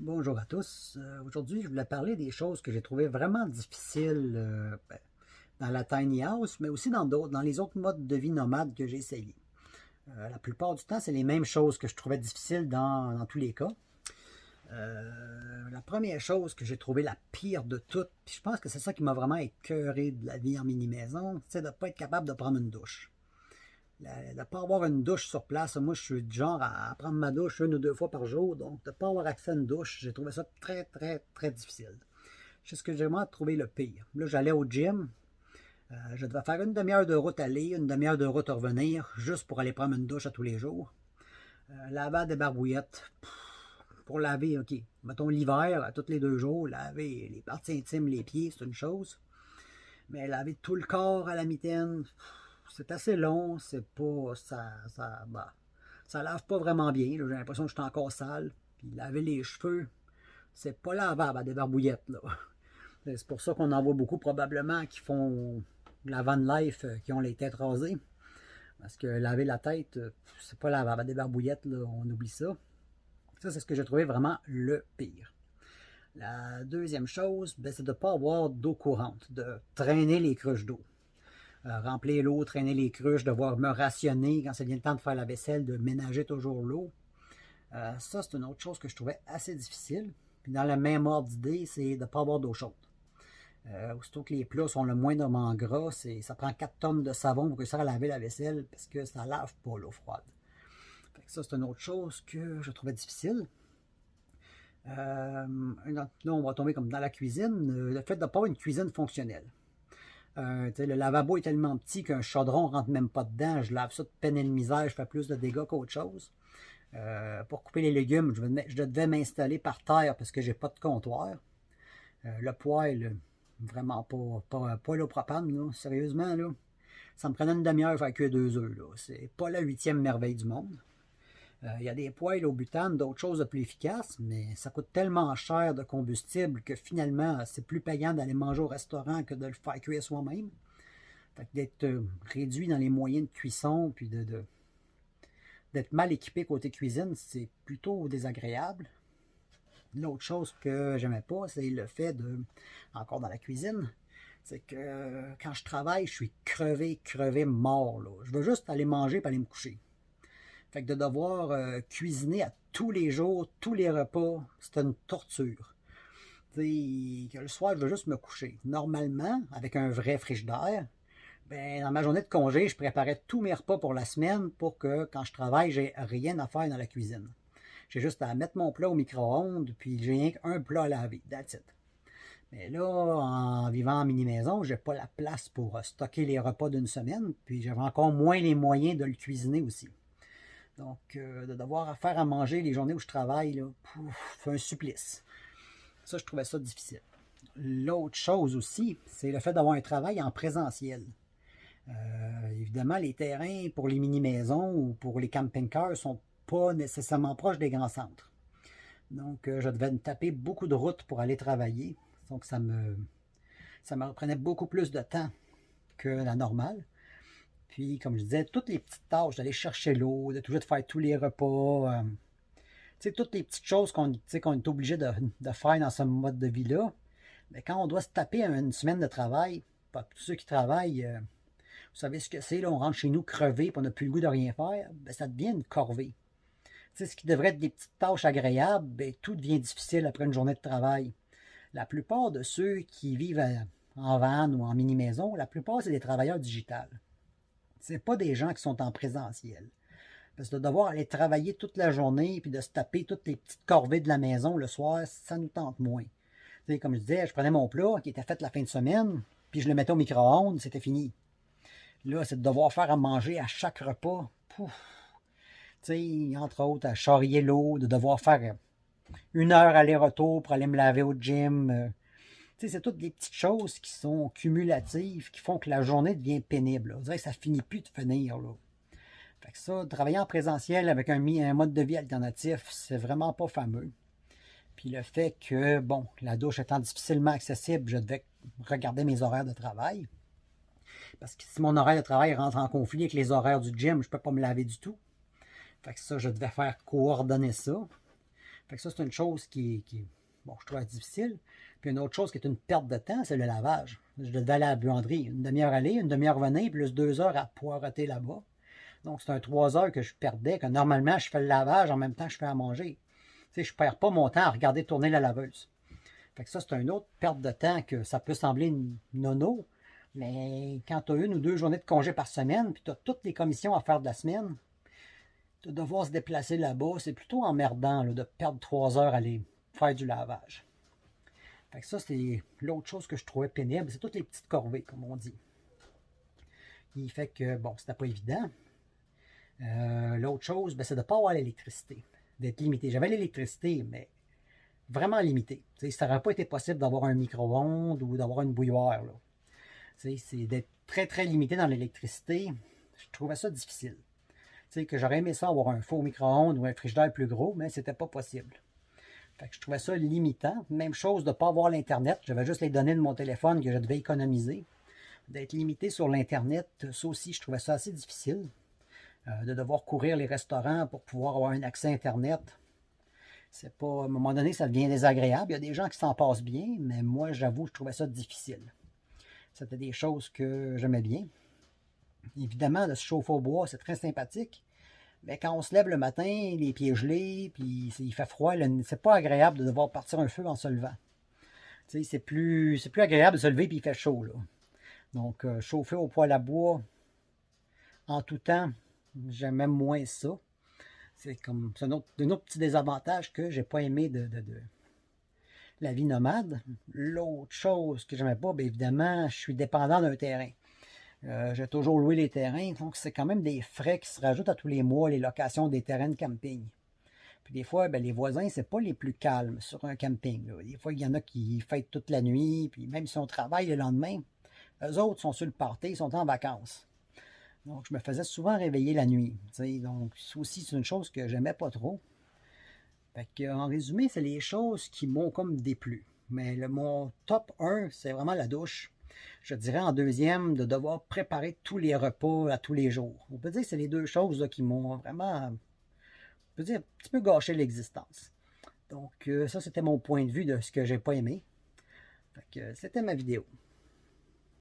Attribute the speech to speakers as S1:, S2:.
S1: Bonjour à tous. Aujourd'hui, je voulais parler des choses que j'ai trouvées vraiment difficiles dans la tiny house, mais aussi dans les autres modes de vie nomades que j'ai essayés. La plupart du temps, c'est les mêmes choses que je trouvais difficiles dans tous les cas. La première chose que j'ai trouvé la pire de toutes, puis je pense que c'est ça qui m'a vraiment écœuré de la vie en mini-maison, c'est de ne pas être capable de prendre une douche. De ne pas avoir une douche sur place. Moi, je suis du genre à prendre ma douche 1 ou 2 fois par jour. Donc, de ne pas avoir accès à une douche, j'ai trouvé ça très, très, très difficile. C'est ce que j'ai vraiment trouvé le pire. Là, j'allais au gym. Je devais faire une demi-heure de route aller, une demi-heure de route revenir, juste pour aller prendre une douche à tous les jours. Laver des barbouillettes. Pour laver, OK, mettons l'hiver, à tous les 2 jours, laver les parties intimes, les pieds, c'est une chose. Mais laver tout le corps à la mitaine, c'est assez long, c'est pas. Ça lave pas vraiment bien. J'ai l'impression que je suis encore sale. Puis laver les cheveux, c'est pas lavable à des barbouillettes, là. C'est pour ça qu'on en voit beaucoup probablement qui font la van life, qui ont les têtes rasées. Parce que laver la tête, c'est pas lavable à des barbouillettes, là, on oublie ça. Ça, c'est ce que j'ai trouvé vraiment le pire. La deuxième chose, ben, c'est de ne pas avoir d'eau courante, de traîner les cruches d'eau. Remplir l'eau, traîner les cruches, devoir me rationner quand ça vient le temps de faire la vaisselle, de ménager toujours l'eau. Ça, c'est une autre chose que je trouvais assez difficile. Puis dans le même ordre d'idée, c'est de ne pas avoir d'eau chaude. Aussitôt que les plats sont le moindrement gras, ça prend 4 tonnes de savon pour réussir à laver la vaisselle parce que ça ne lave pas l'eau froide. Fait que ça, c'est une autre chose que je trouvais difficile. Là, on va tomber comme dans la cuisine, le fait de ne pas avoir une cuisine fonctionnelle. Le lavabo est tellement petit qu'un chaudron ne rentre même pas dedans. Je lave ça de peine et de misère, je fais plus de dégâts qu'autre chose. Pour couper les légumes, je devais m'installer par terre parce que j'ai pas de comptoir. Le poêle, vraiment pas l'eau propane, là, sérieusement, là. Ça me prenait une demi-heure à faire cuire 2 œufs. C'est pas la 8e merveille du monde. Il y a des poêles au butane, d'autres choses de plus efficaces, mais ça coûte tellement cher de combustible que finalement, c'est plus payant d'aller manger au restaurant que de le faire cuire soi-même. Fait que d'être réduit dans les moyens de cuisson, puis d'être mal équipé côté cuisine, c'est plutôt désagréable. L'autre chose que j'aimais pas, c'est le fait encore dans la cuisine, c'est que quand je travaille, je suis crevé, mort, là. Je veux juste aller manger et aller me coucher. Fait que de devoir cuisiner à tous les jours, tous les repas, c'est une torture. T'sais, que le soir, je veux juste me coucher. Normalement, avec un vrai frigidaire, ben, dans ma journée de congé, je préparais tous mes repas pour la semaine pour que quand je travaille, j'ai rien à faire dans la cuisine. J'ai juste à mettre mon plat au micro-ondes, puis j'ai rien qu'un plat à laver. That's it. Mais là, en vivant en mini-maison, j'ai pas la place pour stocker les repas d'une semaine, puis j'avais encore moins les moyens de le cuisiner aussi. Donc, de devoir faire à manger les journées où je travaille, là, c'est un supplice. Ça, je trouvais ça difficile. L'autre chose aussi, c'est le fait d'avoir un travail en présentiel. Évidemment, les terrains pour les mini-maisons ou pour les camping-cars ne sont pas nécessairement proches des grands centres. Donc, je devais me taper beaucoup de routes pour aller travailler. Donc, ça me reprenait beaucoup plus de temps que la normale. Puis, comme je disais, toutes les petites tâches, d'aller chercher l'eau, de toujours faire tous les repas, toutes les petites choses qu'on est obligé de faire dans ce mode de vie-là. Mais quand on doit se taper une semaine de travail, pas tous ceux qui travaillent, vous savez ce que c'est, là, on rentre chez nous crevé et on n'a plus le goût de rien faire, ben, ça devient une corvée. Ce qui devrait être des petites tâches agréables, ben, tout devient difficile après une journée de travail. La plupart de ceux qui vivent en van ou en mini-maison, la plupart, c'est des travailleurs digitales. Ce pas des gens qui sont en présentiel. Parce que de devoir aller travailler toute la journée puis de se taper toutes les petites corvées de la maison le soir, ça nous tente moins. T'sais, comme je disais, je prenais mon plat qui était fait la fin de semaine, puis je le mettais au micro-ondes, c'était fini. Là, c'est de devoir faire à manger à chaque repas. Pouf. Entre autres, à charrier l'eau, de devoir faire 1 heure aller-retour pour aller me laver au gym. C'est toutes des petites choses qui sont cumulatives, qui font que la journée devient pénible. Là. On dirait que ça finit plus de finir. Là. Fait que ça, travailler en présentiel avec un mode de vie alternatif, c'est vraiment pas fameux. Puis le fait que, bon, la douche étant difficilement accessible, je devais regarder mes horaires de travail. Parce que si mon horaire de travail rentre en conflit avec les horaires du gym, je peux pas me laver du tout. Fait que ça, je devais faire coordonner ça. Fait que ça, c'est une chose bon, je trouve difficile. Puis une autre chose qui est une perte de temps, c'est le lavage. Je devais aller à la buanderie, une demi-heure aller, une demi-heure venir, plus 2 heures à poireauter là-bas. Donc, c'est un 3 heures que je perdais, que normalement, je fais le lavage en même temps que je fais à manger. Tu sais, je ne perds pas mon temps à regarder tourner la laveuse. Fait que ça, c'est une autre perte de temps que ça peut sembler nono, mais quand tu as 1 ou 2 journées de congé par semaine, puis tu as toutes les commissions à faire de la semaine, de devoir se déplacer là-bas, c'est plutôt emmerdant là, de perdre 3 heures à aller faire du lavage. Fait que ça, c'est l'autre chose que je trouvais pénible, c'est toutes les petites corvées, comme on dit. Il fait que, bon, c'était pas évident. L'autre chose, ben, c'est de ne pas avoir l'électricité, d'être limité. J'avais l'électricité, mais vraiment limité. T'sais, ça n'aurait pas été possible d'avoir un micro-ondes ou d'avoir une bouilloire. C'est d'être très, très limité dans l'électricité. Je trouvais ça difficile. T'sais, que j'aurais aimé ça avoir un faux micro-ondes ou un frigidaire plus gros, mais c'était pas possible. Fait que je trouvais ça limitant. Même chose de ne pas avoir l'Internet. J'avais juste les données de mon téléphone que je devais économiser. D'être limité sur l'Internet, ça aussi, je trouvais ça assez difficile. De devoir courir les restaurants pour pouvoir avoir un accès Internet. C'est pas, à un moment donné, ça devient désagréable. Il y a des gens qui s'en passent bien, mais moi, j'avoue, je trouvais ça difficile. C'était des choses que j'aimais bien. Évidemment, de se chauffer au bois, c'est très sympathique. Mais quand on se lève le matin, les pieds gelés, puis il fait froid, c'est pas agréable de devoir partir un feu en se levant. C'est plus agréable de se lever puis il fait chaud, là. Donc, chauffer au poêle à bois, en tout temps, j'aime même moins ça. C'est un autre petit désavantage que j'ai pas aimé de la vie nomade. L'autre chose que j'aimais pas, bien évidemment, je suis dépendant d'un terrain. J'ai toujours loué les terrains, donc c'est quand même des frais qui se rajoutent à tous les mois, les locations des terrains de camping. Puis des fois, bien, les voisins, c'est pas les plus calmes sur un camping. Là. Des fois, il y en a qui fêtent toute la nuit, puis même si on travaille le lendemain, eux autres sont sur le party, ils sont en vacances. Donc, je me faisais souvent réveiller la nuit. Donc, ça aussi, c'est une chose que j'aimais pas trop. Fait que, en résumé, c'est les choses qui m'ont comme déplu. Mais mon top 1, c'est vraiment la douche. Je dirais en deuxième, de devoir préparer tous les repas à tous les jours. On peut dire que c'est les deux choses là, qui m'ont vraiment, on peut dire, un petit peu gâché l'existence. Donc, ça, c'était mon point de vue de ce que j'ai pas aimé. Fait que, c'était ma vidéo.